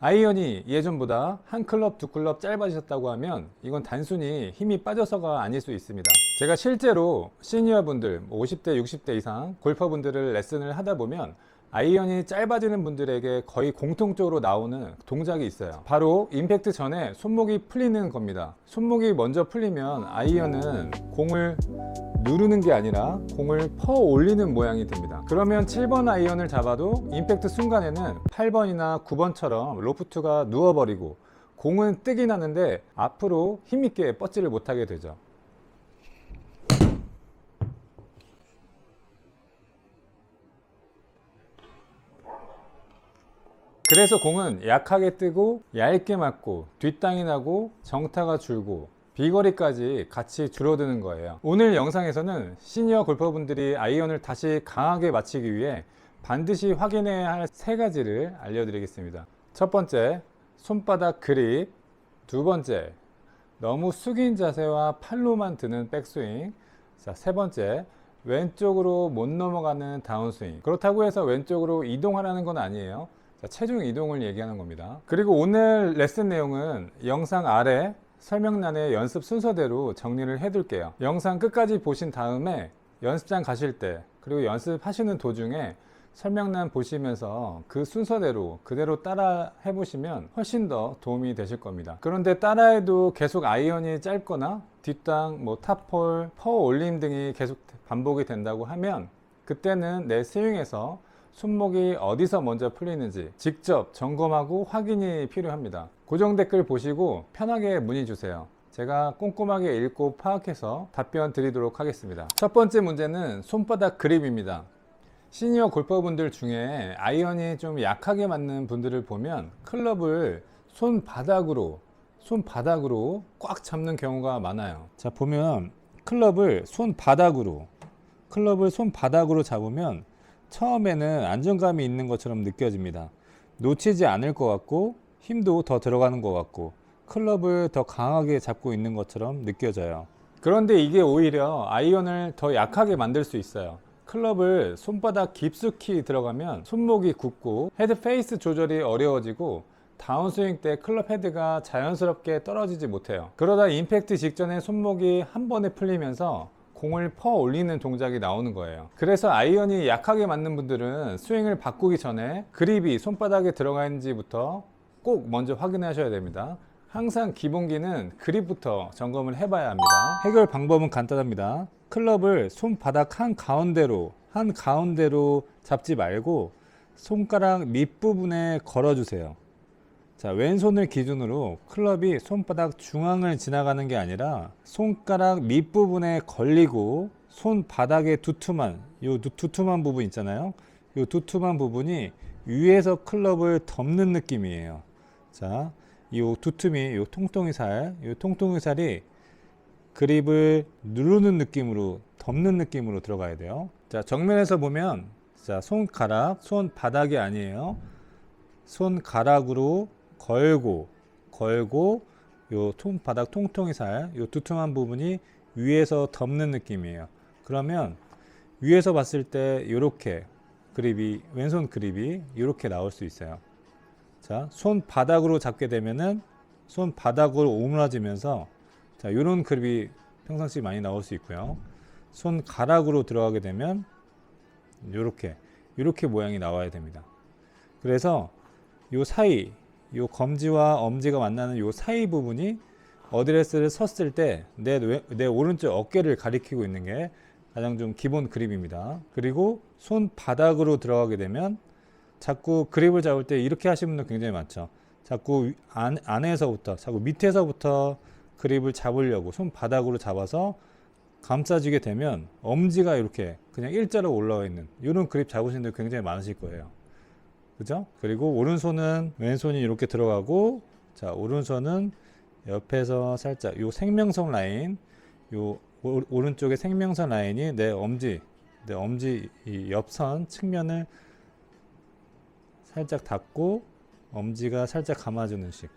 아이언이 예전보다 한 클럽 두 클럽 짧아지셨다고 하면 이건 단순히 힘이 빠져서가 아닐 수 있습니다. 제가 실제로 시니어분들 50대 60대 이상 골퍼분들을 레슨을 하다 보면 아이언이 짧아지는 분들에게 거의 공통적으로 나오는 동작이 있어요. 바로 임팩트 전에 손목이 풀리는 겁니다. 손목이 먼저 풀리면 아이언은 공을 누르는 게 아니라 공을 퍼 올리는 모양이 됩니다. 그러면 7번 아이언을 잡아도 임팩트 순간에는 8번이나 9번처럼 로프트가 누워버리고 공은 뜨긴 하는데 앞으로 힘있게 뻗지를 못하게 되죠. 그래서 공은 약하게 뜨고 얇게 맞고 뒷땅이 나고 정타가 줄고 비거리까지 같이 줄어드는 거예요. 오늘 영상에서는 시니어 골퍼분들이 아이언을 다시 강하게 맞추기 위해 반드시 확인해야 할 세 가지를 알려드리겠습니다. 첫 번째, 손바닥 그립. 두 번째, 너무 숙인 자세와 팔로만 드는 백스윙. 자, 세 번째, 왼쪽으로 못 넘어가는 다운스윙. 그렇다고 해서 왼쪽으로 이동하라는 건 아니에요. 자, 체중 이동을 얘기하는 겁니다. 그리고 오늘 레슨 내용은 영상 아래 설명란의 연습 순서대로 정리를 해둘게요. 영상 끝까지 보신 다음에 연습장 가실 때 그리고 연습하시는 도중에 설명란 보시면서 그 순서대로 그대로 따라 해보시면 훨씬 더 도움이 되실 겁니다. 그런데 따라해도 계속 아이언이 짧거나 뒷땅, 탑홀, 퍼 올림 등이 계속 반복이 된다고 하면 그때는 내 스윙에서 손목이 어디서 먼저 풀리는지 직접 점검하고 확인이 필요합니다. 고정 댓글 보시고 편하게 문의 주세요. 제가 꼼꼼하게 읽고 파악해서 답변 드리도록 하겠습니다. 첫 번째 문제는 손바닥 그립입니다. 시니어 골퍼분들 중에 아이언이 좀 약하게 맞는 분들을 보면 클럽을 손바닥으로 꽉 잡는 경우가 많아요. 자, 보면 클럽을 손바닥으로 잡으면 처음에는 안정감이 있는 것처럼 느껴집니다. 놓치지 않을 것 같고 힘도 더 들어가는 것 같고 클럽을 더 강하게 잡고 있는 것처럼 느껴져요. 그런데 이게 오히려 아이언을 더 약하게 만들 수 있어요. 클럽을 손바닥 깊숙이 들어가면 손목이 굳고 헤드 페이스 조절이 어려워지고 다운스윙 때 클럽 헤드가 자연스럽게 떨어지지 못해요. 그러다 임팩트 직전에 손목이 한 번에 풀리면서 공을 퍼 올리는 동작이 나오는 거예요. 그래서 아이언이 약하게 맞는 분들은 스윙을 바꾸기 전에 그립이 손바닥에 들어가 있는지부터 꼭 먼저 확인하셔야 됩니다. 항상 기본기는 그립부터 점검을 해봐야 합니다. 해결 방법은 간단합니다. 클럽을 손바닥 한가운데로 잡지 말고 손가락 밑부분에 걸어주세요. 자, 왼손을 기준으로 클럽이 손바닥 중앙을 지나가는 게 아니라 손가락 밑부분에 걸리고 손바닥의 두툼한 부분 있잖아요. 이 두툼한 부분이 위에서 클럽을 덮는 느낌이에요. 자, 이 두툼이 이 통통이 살이 그립을 누르는 느낌으로 덮는 느낌으로 들어가야 돼요. 자, 정면에서 보면 자, 손바닥이 아니에요. 손가락으로 걸고 요 손바닥 통통이 살, 요 두툼한 부분이 위에서 덮는 느낌이에요. 그러면 위에서 봤을 때 요렇게 왼손 그립이 이렇게 나올 수 있어요. 자, 손바닥으로 잡게 되면은 손바닥으로 오므라지면서 자, 요런 그립이 평상시 많이 나올 수 있고요. 손가락으로 들어가게 되면 요렇게 모양이 나와야 됩니다. 그래서 요 사이, 요 검지와 엄지가 만나는 요 사이 부분이 어드레스를 섰을 때 내 오른쪽 어깨를 가리키고 있는 게 가장 좀 기본 그립입니다. 그리고 손바닥으로 들어가게 되면 자꾸 그립을 잡을 때 이렇게 하시는 분들 굉장히 많죠. 자꾸 자꾸 밑에서부터 그립을 잡으려고 손바닥으로 잡아서 감싸주게 되면 엄지가 이렇게 그냥 일자로 올라와 있는 이런 그립 잡으시는 분들 굉장히 많으실 거예요. 그죠? 그리고 왼손이 이렇게 들어가고, 자, 오른손은 옆에서 살짝 요 생명선 라인, 요 오른쪽의 생명선 라인이 내 엄지 이 옆선 측면을 살짝 닿고 엄지가 살짝 감아주는 식.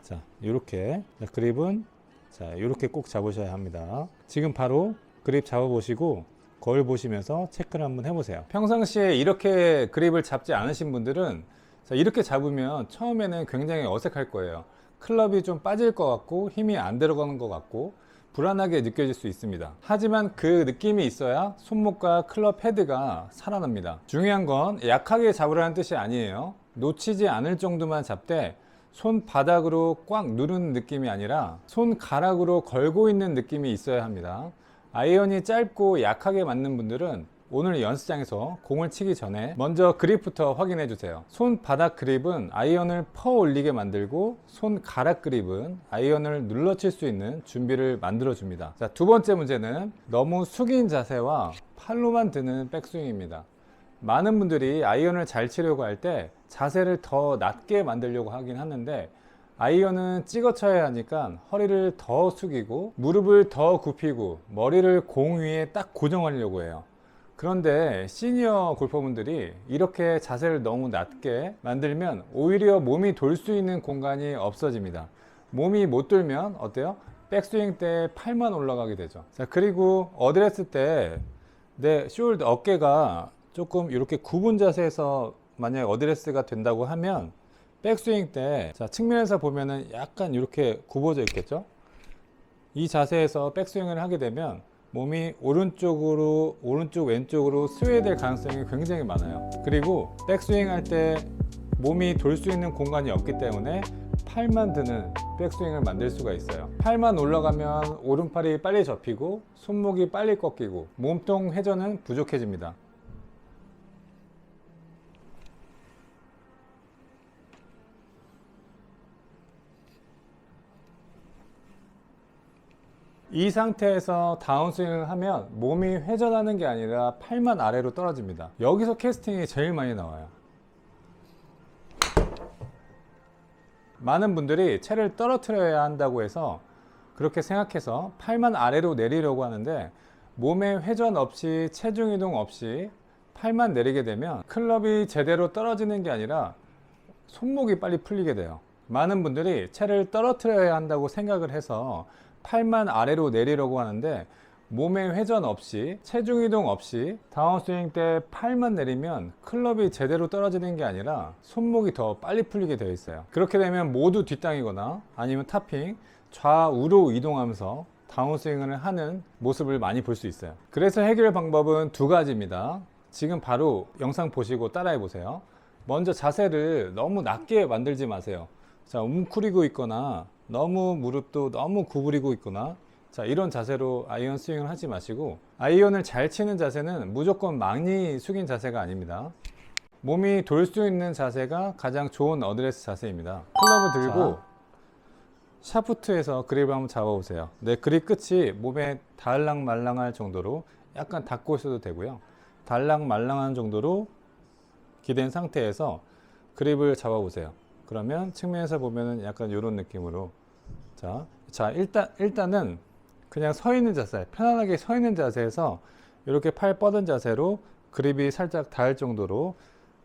자, 이렇게. 자, 그립은 자, 이렇게 꼭 잡으셔야 합니다. 지금 바로 그립 잡아보시고 거울 보시면서 체크를 한번 해보세요. 평상시에 이렇게 그립을 잡지 않으신 분들은 자, 이렇게 잡으면 처음에는 굉장히 어색할 거예요. 클럽이 좀 빠질 것 같고 힘이 안 들어가는 것 같고 불안하게 느껴질 수 있습니다. 하지만 그 느낌이 있어야 손목과 클럽 헤드가 살아납니다. 중요한 건 약하게 잡으라는 뜻이 아니에요. 놓치지 않을 정도만 잡되 손바닥으로 꽉 누르는 느낌이 아니라 손가락으로 걸고 있는 느낌이 있어야 합니다. 아이언이 짧고 약하게 맞는 분들은 오늘 연습장에서 공을 치기 전에 먼저 그립부터 확인해 주세요. 손바닥 그립은 아이언을 퍼 올리게 만들고 손가락 그립은 아이언을 눌러칠 수 있는 준비를 만들어 줍니다. 자, 두 번째 문제는 너무 숙인 자세와 팔로만 드는 백스윙입니다. 많은 분들이 아이언을 잘 치려고 할 때 자세를 더 낮게 만들려고 하긴 하는데 아이언은 찍어 쳐야 하니까 허리를 더 숙이고 무릎을 더 굽히고 머리를 공 위에 딱 고정하려고 해요. 그런데 시니어 골퍼분들이 이렇게 자세를 너무 낮게 만들면 오히려 몸이 돌 수 있는 공간이 없어집니다. 몸이 못 돌면 어때요? 백스윙 때 팔만 올라가게 되죠. 자, 그리고 어드레스 때 내 숄더 어깨가 조금 이렇게 굽은 자세에서 만약 어드레스가 된다고 하면 백스윙 때 자, 측면에서 보면은 약간 이렇게 굽어져 있겠죠. 이 자세에서 백스윙을 하게 되면 몸이 오른쪽 왼쪽으로 스웨이될 가능성이 굉장히 많아요. 그리고 백스윙 할 때 몸이 돌 수 있는 공간이 없기 때문에 팔만 드는 백스윙을 만들 수가 있어요. 팔만 올라가면 오른팔이 빨리 접히고 손목이 빨리 꺾이고 몸통 회전은 부족해집니다. 이 상태에서 다운스윙을 하면 몸이 회전하는 게 아니라 팔만 아래로 떨어집니다. 여기서 캐스팅이 제일 많이 나와요. 많은 분들이 채를 떨어뜨려야 한다고 해서 그렇게 생각해서 팔만 아래로 내리려고 하는데 몸에 회전 없이 체중 이동 없이 팔만 내리게 되면 클럽이 제대로 떨어지는 게 아니라 손목이 빨리 풀리게 돼요. 많은 분들이 채를 떨어뜨려야 한다고 생각을 해서 팔만 아래로 내리려고 하는데 몸에 회전 없이 체중 이동 없이 다운스윙 때 팔만 내리면 클럽이 제대로 떨어지는 게 아니라 손목이 더 빨리 풀리게 되어 있어요. 그렇게 되면 모두 뒷땅이거나 아니면 탑핑 좌우로 이동하면서 다운스윙을 하는 모습을 많이 볼 수 있어요. 그래서 해결 방법은 두 가지입니다. 지금 바로 영상 보시고 따라해 보세요. 먼저 자세를 너무 낮게 만들지 마세요. 자, 웅크리고 있거나 너무 무릎도 너무 구부리고 있거나 자, 이런 자세로 아이언 스윙을 하지 마시고 아이언을 잘 치는 자세는 무조건 많이 숙인 자세가 아닙니다. 몸이 돌 수 있는 자세가 가장 좋은 어드레스 자세입니다. 클럽을 들고 샤프트에서 그립을 한번 잡아보세요. 네, 그립 끝이 몸에 달랑말랑할 정도로 약간 닿고 있어도 되고요. 달랑말랑한 정도로 기댄 상태에서 그립을 잡아보세요. 그러면 측면에서 보면은 약간 이런 느낌으로 자 일단은 그냥 서 있는 자세, 편안하게 서 있는 자세에서 이렇게 팔 뻗은 자세로 그립이 살짝 닿을 정도로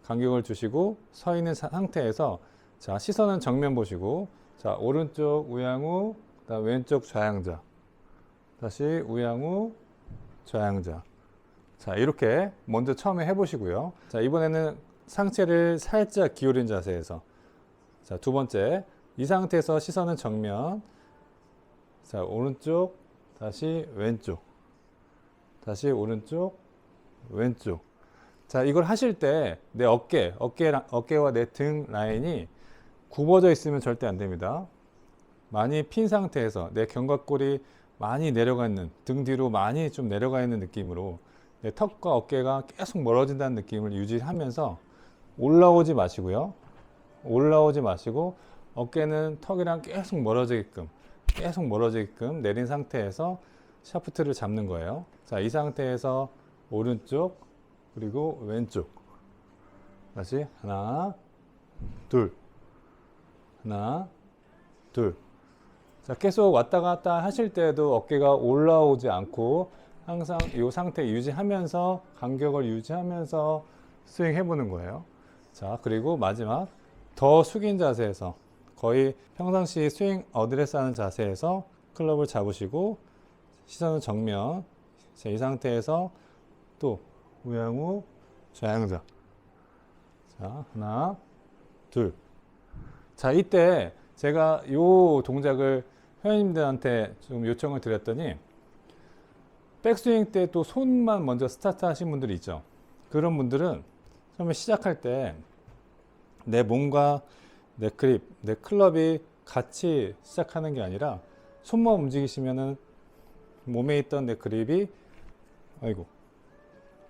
간격을 주시고 서 있는 상태에서 자, 시선은 정면 보시고 자, 오른쪽 우양우, 그다음 왼쪽 좌양자, 다시 우양우, 좌양자. 자, 이렇게 먼저 처음에 해보시고요. 자, 이번에는 상체를 살짝 기울인 자세에서 자, 두 번째 이 상태에서 시선은 정면. 자, 오른쪽, 다시 왼쪽, 다시 오른쪽, 왼쪽. 자, 이걸 하실 때 내 어깨와 내 등 라인이 굽어져 있으면 절대 안 됩니다. 많이 핀 상태에서 내 견갑골이 많이 내려가 있는, 등 뒤로 많이 좀 내려가 있는 느낌으로 내 턱과 어깨가 계속 멀어진다는 느낌을 유지하면서 올라오지 마시고요. 올라오지 마시고 어깨는 턱이랑 계속 멀어지게끔 내린 상태에서 샤프트를 잡는 거예요. 자, 이 상태에서 오른쪽 그리고 왼쪽 다시 하나 둘 하나 둘. 자, 계속 왔다 갔다 하실 때도 어깨가 올라오지 않고 항상 이 상태 유지하면서 간격을 유지하면서 스윙 해보는 거예요. 자, 그리고 마지막 더 숙인 자세에서 거의 평상시 스윙 어드레스 하는 자세에서 클럽을 잡으시고 시선은 정면. 자, 이 상태에서 또 우양우 좌양자. 자, 하나, 둘. 자, 이때 제가 요 동작을 회원님들한테 좀 요청을 드렸더니 백스윙 때 또 손만 먼저 스타트 하신 분들이 있죠. 그런 분들은 처음에 시작할 때 내 몸과 내 그립, 내 클럽이 같이 시작하는 게 아니라 손만 움직이시면은 몸에 있던 내 그립이 아이고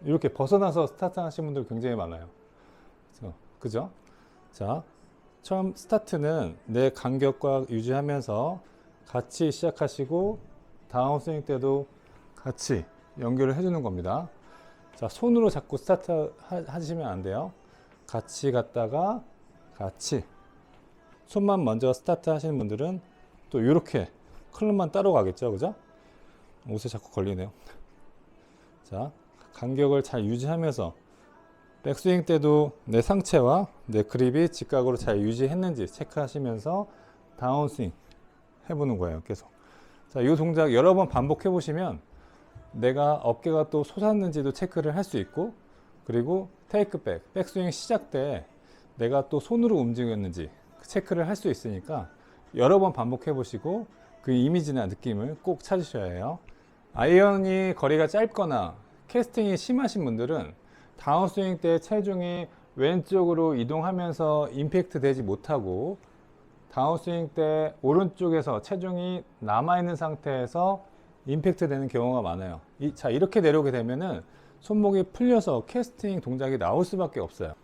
이렇게 벗어나서 스타트 하시는 분들 굉장히 많아요. 그죠? 자, 처음 스타트는 내 간격과 유지하면서 같이 시작하시고 다운스윙 때도 같이 연결을 해주는 겁니다. 자, 손으로 자꾸 스타트 하시면 안 돼요. 같이 갔다가 같이. 손만 먼저 스타트 하시는 분들은 또 이렇게 클럽만 따로 가겠죠. 그죠? 옷에 자꾸 걸리네요. 자, 간격을 잘 유지하면서 백스윙 때도 내 상체와 내 그립이 직각으로 잘 유지했는지 체크하시면서 다운스윙 해보는 거예요. 계속. 자, 이 동작 여러 번 반복해 보시면 내가 어깨가 또 솟았는지도 체크를 할 수 있고, 그리고 테이크백, 백스윙 시작 때 내가 또 손으로 움직였는지 체크를 할 수 있으니까 여러 번 반복해 보시고 그 이미지나 느낌을 꼭 찾으셔야 해요. 아이언이 거리가 짧거나 캐스팅이 심하신 분들은 다운스윙 때 체중이 왼쪽으로 이동하면서 임팩트 되지 못하고 다운스윙 때 오른쪽에서 체중이 남아있는 상태에서 임팩트 되는 경우가 많아요. 자, 이렇게 내려오게 되면은 손목이 풀려서 캐스팅 동작이 나올 수밖에 없어요.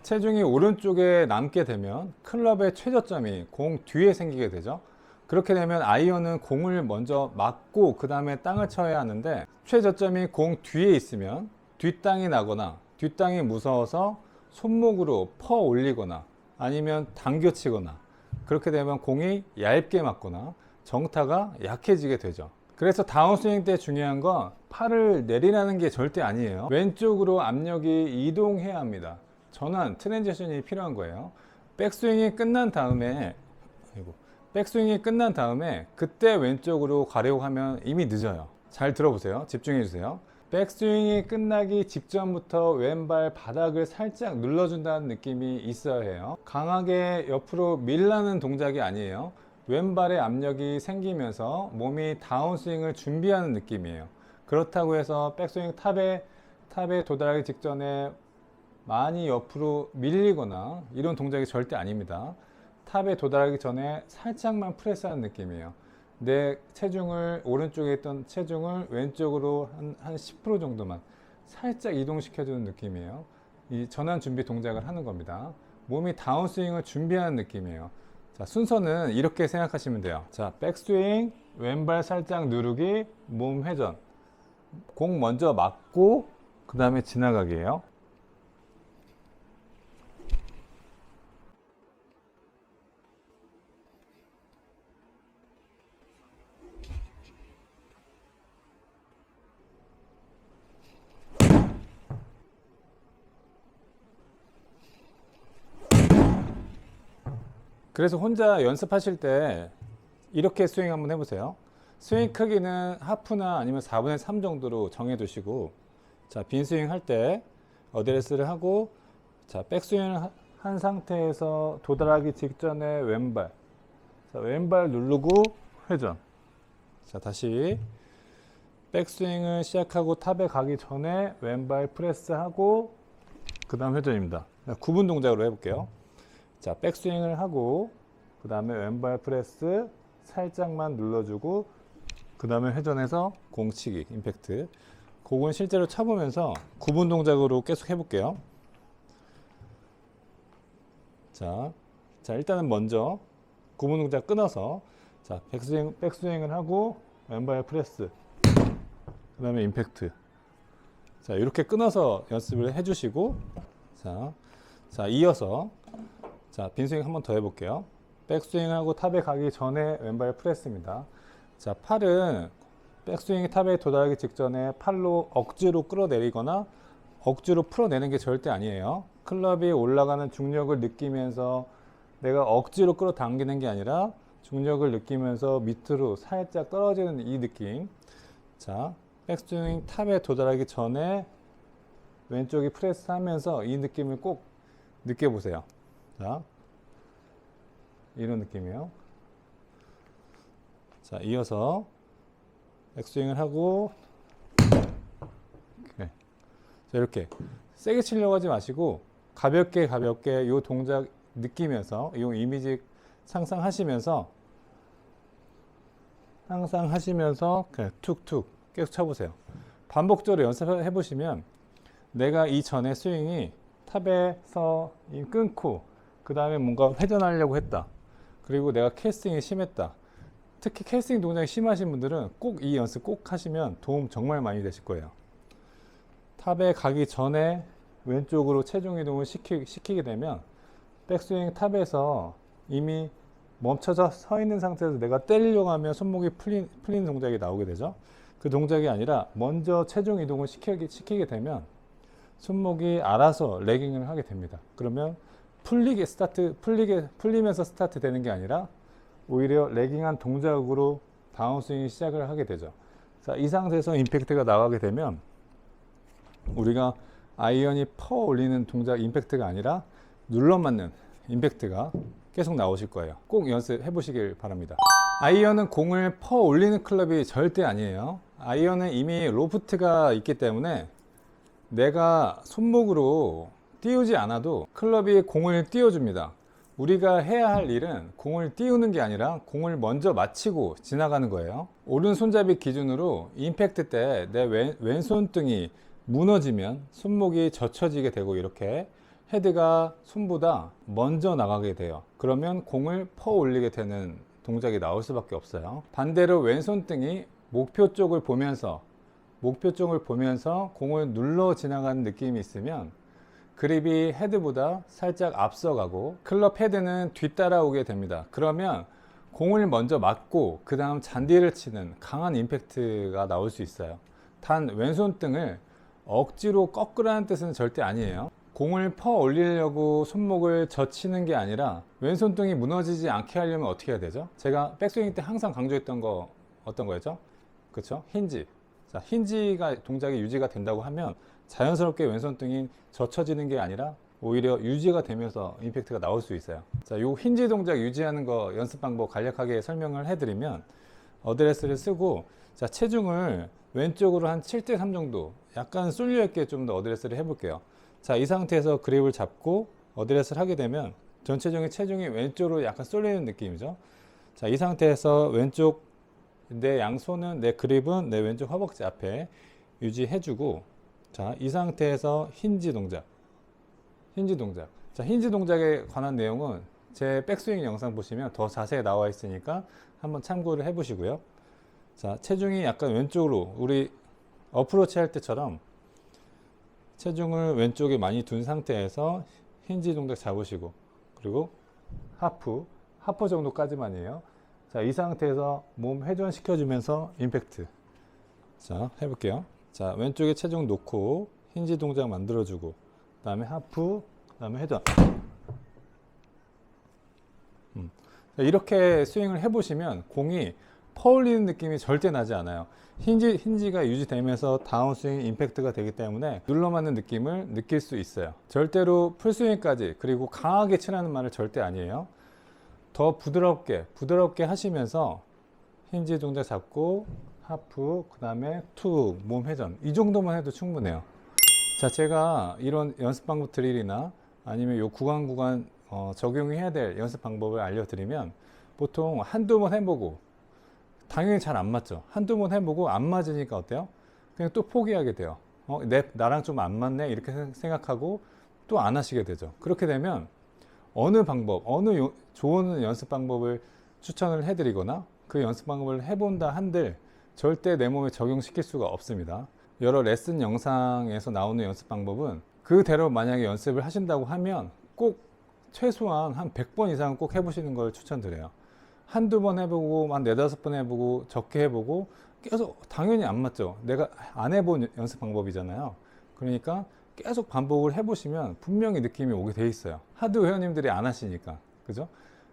체중이 오른쪽에 남게 되면 클럽의 최저점이 공 뒤에 생기게 되죠. 그렇게 되면 아이언은 공을 먼저 맞고 그 다음에 땅을 쳐야 하는데, 최저점이 공 뒤에 있으면 뒷땅이 나거나 뒷땅이 무서워서 손목으로 퍼 올리거나 아니면 당겨치거나, 그렇게 되면 공이 얇게 맞거나 정타가 약해지게 되죠. 그래서 다운스윙 때 중요한 건 팔을 내리라는 게 절대 아니에요. 왼쪽으로 압력이 이동해야 합니다. 전환, 트랜지션이 필요한 거예요. 백스윙이 끝난 다음에 그때 왼쪽으로 가려고 하면 이미 늦어요. 잘 들어보세요. 집중해 주세요. 백스윙이 끝나기 직전부터 왼발 바닥을 살짝 눌러준다는 느낌이 있어야 해요. 강하게 옆으로 밀라는 동작이 아니에요. 왼발에 압력이 생기면서 몸이 다운스윙을 준비하는 느낌이에요. 그렇다고 해서 백스윙 탑에 도달하기 직전에 많이 옆으로 밀리거나 이런 동작이 절대 아닙니다. 탑에 도달하기 전에 살짝만 프레스하는 느낌이에요. 내 체중을, 오른쪽에 있던 체중을 왼쪽으로 한 10% 정도만 살짝 이동시켜주는 느낌이에요. 이 전환 준비 동작을 하는 겁니다. 몸이 다운스윙을 준비하는 느낌이에요. 자, 순서는 이렇게 생각하시면 돼요. 자, 백스윙, 왼발 살짝 누르기, 몸 회전. 공 먼저 맞고 그 다음에 지나가기예요. 그래서 혼자 연습하실 때 이렇게 스윙 한번 해보세요. 스윙 크기는 하프나 아니면 4분의 3 정도로 정해 두시고, 자, 빈 스윙 할 때 어드레스를 하고, 자, 백스윙을 한 상태에서 도달하기 직전에 왼발, 자, 왼발 누르고 회전. 자, 다시 백스윙을 시작하고 탑에 가기 전에 왼발 프레스하고 그 다음 회전입니다. 구분 동작으로 해볼게요. 자, 백스윙을 하고 그 다음에 왼발 프레스 살짝만 눌러주고 그 다음에 회전해서 공치기, 임팩트. 그건 실제로 쳐보면서 구분 동작으로 계속 해볼게요. 자, 일단은 먼저 구분 동작 끊어서, 자, 백스윙을 하고 왼발 프레스 그 다음에 임팩트. 자, 이렇게 끊어서 연습을 해주시고, 자, 이어서, 자, 빈스윙 한 번 더 해볼게요. 백스윙하고 탑에 가기 전에 왼발 프레스입니다. 자, 팔은 백스윙이 탑에 도달하기 직전에 팔로 억지로 끌어내리거나 억지로 풀어내는 게 절대 아니에요. 클럽이 올라가는 중력을 느끼면서 내가 억지로 끌어당기는 게 아니라 중력을 느끼면서 밑으로 살짝 떨어지는 이 느낌. 자, 백스윙 탑에 도달하기 전에 왼쪽이 프레스 하면서 이 느낌을 꼭 느껴보세요. 자, 이런 느낌이에요. 자, 이어서 백스윙을 하고, 자, 이렇게 세게 치려고 하지 마시고 가볍게 이 동작 느끼면서 이 이미지 상상하시면서 그냥 툭툭 계속 쳐보세요. 반복적으로 연습해 보시면 내가 이전에 스윙이 탑에서 끊고 그 다음에 뭔가 회전하려고 했다. 그리고 내가 캐스팅이 심했다. 특히 캐스팅 동작이 심하신 분들은 꼭 이 연습 꼭 하시면 도움 정말 많이 되실 거예요. 탑에 가기 전에 왼쪽으로 체중 이동을 시키게 되면 백스윙 탑에서 이미 멈춰져 서 있는 상태에서 내가 때리려고 하면 손목이 풀리는 동작이 나오게 되죠. 그 동작이 아니라 먼저 체중 이동을 시키게 되면 손목이 알아서 레깅을 하게 됩니다. 그러면 풀리면서 스타트 되는 게 아니라 오히려 레깅한 동작으로 다운스윙이 시작을 하게 되죠. 자, 이 상태에서 임팩트가 나가게 되면 우리가 아이언이 퍼 올리는 동작 임팩트가 아니라 눌러 맞는 임팩트가 계속 나오실 거예요. 꼭 연습해 보시길 바랍니다. 아이언은 공을 퍼 올리는 클럽이 절대 아니에요. 아이언은 이미 로프트가 있기 때문에 내가 손목으로 띄우지 않아도 클럽이 공을 띄워줍니다. 우리가 해야 할 일은 공을 띄우는 게 아니라 공을 먼저 맞히고 지나가는 거예요. 오른손잡이 기준으로 임팩트 때 내 왼손등이 무너지면 손목이 젖혀지게 되고 이렇게 헤드가 손보다 먼저 나가게 돼요. 그러면 공을 퍼 올리게 되는 동작이 나올 수밖에 없어요. 반대로 왼손등이 목표 쪽을 보면서 공을 눌러 지나가는 느낌이 있으면 그립이 헤드보다 살짝 앞서가고 클럽 헤드는 뒤따라오게 됩니다. 그러면 공을 먼저 맞고 그 다음 잔디를 치는 강한 임팩트가 나올 수 있어요. 단 왼손등을 억지로 꺾으라는 뜻은 절대 아니에요. 공을 퍼 올리려고 손목을 젖히는 게 아니라 왼손등이 무너지지 않게 하려면 어떻게 해야 되죠? 제가 백스윙 때 항상 강조했던 거 어떤 거였죠? 그렇죠? 힌지. 자, 힌지가 동작이 유지가 된다고 하면 자연스럽게 왼손등이 젖혀지는 게 아니라 오히려 유지가 되면서 임팩트가 나올 수 있어요. 자, 요 힌지 동작 유지하는 거 연습 방법 간략하게 설명을 해드리면 어드레스를 쓰고 자, 체중을 왼쪽으로 한 7대3 정도 약간 쏠려 있게 좀 더 어드레스를 해볼게요. 자, 이 상태에서 그립을 잡고 어드레스를 하게 되면 전체적인 체중이 왼쪽으로 약간 쏠리는 느낌이죠. 자, 이 상태에서 왼쪽 내 양손은 내 그립은 내 왼쪽 허벅지 앞에 유지해주고 자, 이 상태에서 힌지 동작. 자, 힌지 동작에 관한 내용은 제 백스윙 영상 보시면 더 자세히 나와 있으니까 한번 참고를 해 보시고요. 자, 체중이 약간 왼쪽으로 우리 어프로치 할 때처럼 체중을 왼쪽에 많이 둔 상태에서 힌지 동작 잡으시고 그리고 하프 정도까지만이에요. 자, 이 상태에서 몸 회전시켜주면서 임팩트. 자, 해볼게요. 자, 왼쪽에 체중 놓고 힌지 동작 만들어주고 그 다음에 하프, 그 다음에 회전. 자, 이렇게 스윙을 해보시면 공이 퍼올리는 느낌이 절대 나지 않아요. 힌지가 유지되면서 다운스윙 임팩트가 되기 때문에 눌러맞는 느낌을 느낄 수 있어요. 절대로 풀스윙까지 그리고 강하게 치라는 말은 절대 아니에요. 더 부드럽게 하시면서 힌지 동작 잡고 하프, 그 다음에 툭, 몸 회전 이 정도만 해도 충분해요. 자, 제가 이런 연습 방법 드릴이나 아니면 요 구간 적용해야 될 연습 방법을 알려드리면 보통 한두 번 해보고 당연히 잘 안 맞죠. 한두 번 해보고 안 맞으니까 어때요? 그냥 또 포기하게 돼요. 나랑 좀 안 맞네 이렇게 생각하고 또 안 하시게 되죠. 그렇게 되면 어느 좋은 연습 방법을 추천을 해드리거나 그 연습 방법을 해본다 한들 절대 내 몸에 적용시킬 수가 없습니다. 여러 레슨 영상에서 나오는 연습 방법은 그대로 만약에 연습을 하신다고 하면 꼭 최소한 한 100번 이상은 꼭 해보시는 걸 추천드려요. 한두 번 해보고 한 4-5번 해보고 적게 해보고 계속 당연히 안 맞죠. 내가 안 해본 연습 방법이잖아요. 그러니까 계속 반복을 해보시면 분명히 느낌이 오게 돼 있어요. 하도 회원님들이 안 하시니까. 그죠?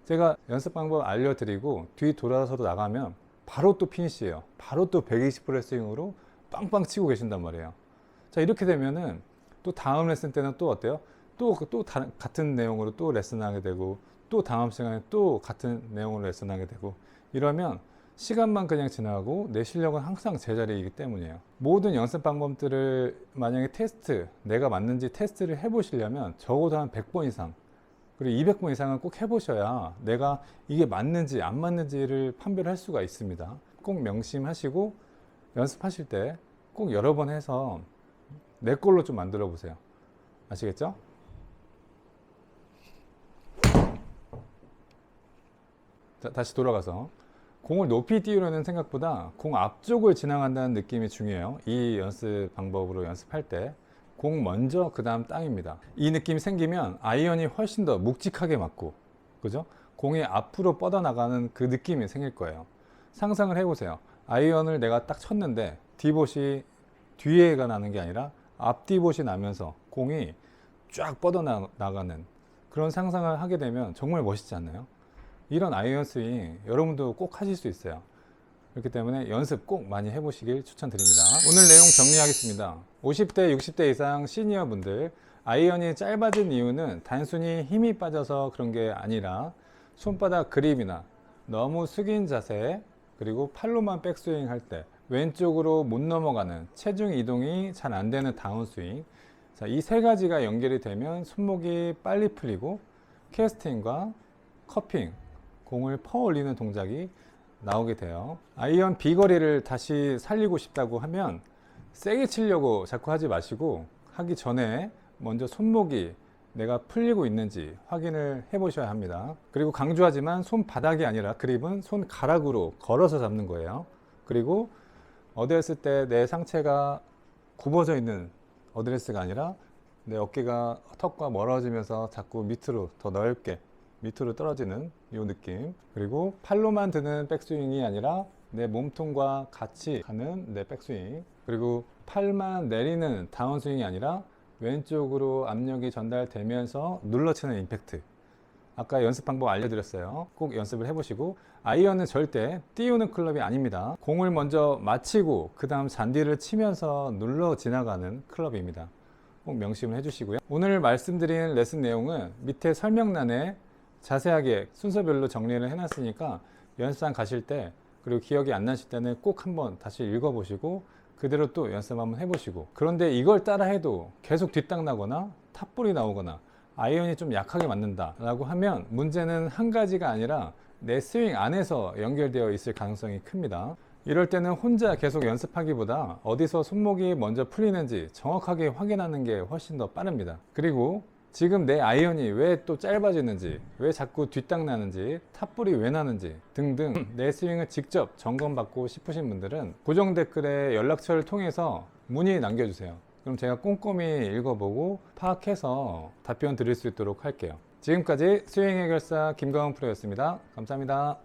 제가 연습 방법 알려드리고 뒤 돌아서도 나가면 바로 또 피니시예요. 바로 또 120% 스윙으로 빵빵 치고 계신단 말이에요. 자, 이렇게 되면은 또 다음 레슨 때는 또 어때요? 같은 내용으로 또 레슨하게 되고, 또 다음 시간에 또 같은 내용으로 레슨하게 되고, 이러면 시간만 그냥 지나가고 내 실력은 항상 제자리이기 때문이에요. 모든 연습 방법들을 만약에 내가 맞는지 테스트를 해보시려면 적어도 한 100번 이상, 그리고 200번 이상은 꼭 해보셔야 내가 이게 맞는지 안 맞는지를 판별할 수가 있습니다. 꼭 명심하시고 연습하실 때 꼭 여러 번 해서 내 걸로 좀 만들어 보세요. 아시겠죠? 자, 다시 돌아가서 공을 높이 띄우려는 생각보다 공 앞쪽을 지나간다는 느낌이 중요해요. 이 연습 방법으로 연습할 때 공 먼저 그 다음 땅입니다. 이 느낌이 생기면 아이언이 훨씬 더 묵직하게 맞고, 그죠? 공이 앞으로 뻗어나가는 그 느낌이 생길 거예요. 상상을 해보세요. 아이언을 내가 딱 쳤는데 디봇이 뒤에가 나는 게 아니라 앞디봇이 나면서 공이 쫙 뻗어나가는 그런 상상을 하게 되면 정말 멋있지 않나요? 이런 아이언 스윙 여러분도 꼭 하실 수 있어요. 그렇기 때문에 연습 꼭 많이 해보시길 추천드립니다. 오늘 내용 정리하겠습니다. 50대, 60대 이상 시니어 분들, 아이언이 짧아진 이유는 단순히 힘이 빠져서 그런 게 아니라 손바닥 그립이나 너무 숙인 자세, 그리고 팔로만 백스윙 할 때 왼쪽으로 못 넘어가는 체중 이동이 잘 안 되는 다운스윙, 자, 이 세 가지가 연결이 되면 손목이 빨리 풀리고 캐스팅과 커핑, 공을 퍼 올리는 동작이 나오게 돼요. 아이언 비거리를 다시 살리고 싶다고 하면 세게 치려고 자꾸 하지 마시고, 하기 전에 먼저 손목이 내가 풀리고 있는지 확인을 해 보셔야 합니다. 그리고 강조하지만 손바닥이 아니라 그립은 손가락으로 걸어서 잡는 거예요. 그리고 어드레스 때 내 상체가 굽어져 있는 어드레스가 아니라 내 어깨가 턱과 멀어지면서 자꾸 밑으로 더 넓게 밑으로 떨어지는 이 느낌, 그리고 팔로만 드는 백스윙이 아니라 내 몸통과 같이 가는 내 백스윙, 그리고 팔만 내리는 다운스윙이 아니라 왼쪽으로 압력이 전달되면서 눌러치는 임팩트. 아까 연습 방법 알려드렸어요. 꼭 연습을 해보시고, 아이언은 절대 띄우는 클럽이 아닙니다. 공을 먼저 맞히고 그 다음 잔디를 치면서 눌러 지나가는 클럽입니다. 꼭 명심을 해주시고요. 오늘 말씀드린 레슨 내용은 밑에 설명란에 자세하게 순서별로 정리를 해놨으니까 연습장 가실 때, 그리고 기억이 안 나실 때는 꼭 한번 다시 읽어보시고 그대로 또 연습 한번 해보시고, 그런데 이걸 따라 해도 계속 뒷땅 나거나 탑볼이 나오거나 아이언이 좀 약하게 맞는다 라고 하면 문제는 한 가지가 아니라 내 스윙 안에서 연결되어 있을 가능성이 큽니다. 이럴 때는 혼자 계속 연습하기보다 어디서 손목이 먼저 풀리는지 정확하게 확인하는 게 훨씬 더 빠릅니다. 그리고 지금 내 아이언이 왜 또 짧아지는지, 왜 자꾸 뒷땅 나는지, 탑볼이 왜 나는지 등등 내 스윙을 직접 점검받고 싶으신 분들은 고정 댓글에 연락처를 통해서 문의 남겨주세요. 그럼 제가 꼼꼼히 읽어보고 파악해서 답변 드릴 수 있도록 할게요. 지금까지 스윙 해결사 김가훈 프로였습니다. 감사합니다.